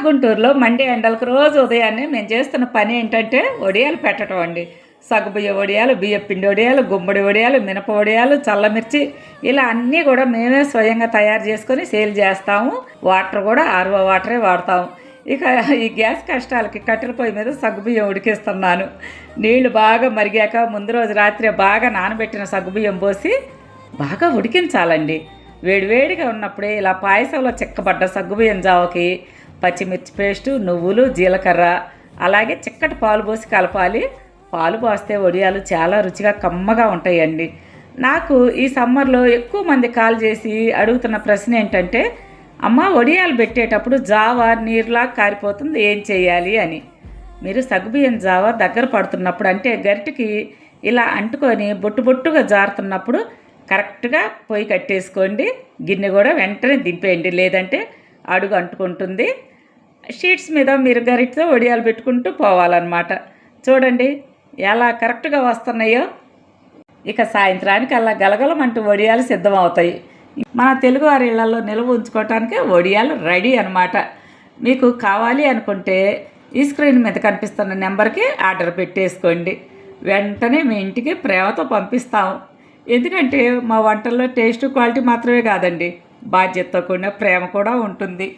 గుంటూరులో మండే ఎండలకు రోజు ఉదయాన్నే మేము చేస్తున్న పని ఏంటంటే వడియాలు పెట్టడం అండి. సగ్గుబియ్య వడియాలు, బియ్యపిండి వడియాలు, గుమ్మడి వడియాలు, మినప వడియాలు, చల్లమిర్చి ఇలా అన్నీ కూడా మేమే స్వయంగా తయారు చేసుకొని సేల్ చేస్తాము. వాటర్ కూడా ఆర్వో వాటరే వాడతాము. ఇక ఈ గ్యాస్ కష్టాలకి కట్టెల పొయ్యి మీద సగ్గుబియ్యం ఉడికిస్తున్నాను. నీళ్లు బాగా మరిగాక ముందు రోజు రాత్రి బాగా నానబెట్టిన సగ్గుబియ్యం పోసి బాగా ఉడికించాలండి. వేడివేడిగా ఉన్నప్పుడే ఇలా పాయసంలో చిక్కబడ్డ సగ్గుబియ్యం జావకి పచ్చిమిర్చి పేస్టు, నువ్వులు, జీలకర్ర అలాగే చిక్కటి పాలు పోసి కలపాలి. పాలు పోస్తే వడియాలు చాలా రుచిగా కమ్మగా ఉంటాయండి. నాకు ఈ సమ్మర్లో ఎక్కువ మంది కాల్ చేసి అడుగుతున్న ప్రశ్న ఏంటంటే, అమ్మ వడియాలు పెట్టేటప్పుడు జావ నీరులా కారిపోతుంది, ఏం చేయాలి అని. మీరు సగ్గుబియ్యం జావ దగ్గర పడుతున్నప్పుడు అంటే గరిటికి ఇలా అంటుకొని బొట్టు బొట్టుగా జారుతున్నప్పుడు కరెక్ట్గా పొయ్యి కట్టేసుకోండి. గిన్నె కూడా వెంటనే దింపేయండి, లేదంటే అడుగు అంటుకుంటుంది. షీట్స్ మీద మీరు గరిటతో వడియాలు పెట్టుకుంటూ పోవాలన్నమాట. చూడండి ఎలా కరెక్ట్గా వస్తున్నాయో. ఇక సాయంత్రానికి అలా గలగలమంటూ వడియాలు సిద్ధమవుతాయి. మన తెలుగువారి ఇళ్లలో నిల్వ ఉంచుకోవటానికి వడియాలు రెడీ అనమాట. మీకు కావాలి అనుకుంటే ఈ స్క్రీన్ మీద కనిపిస్తున్న నెంబర్కి ఆర్డర్ పెట్టేసుకోండి. వెంటనే మీ ఇంటికి ప్రేమతో పంపిస్తాము. ఎందుకంటే మా వంటల్లో టేస్ట్, క్వాలిటీ మాత్రమే కాదండి, బాధ్యతతో కూడిన ప్రేమ కూడా ఉంటుంది.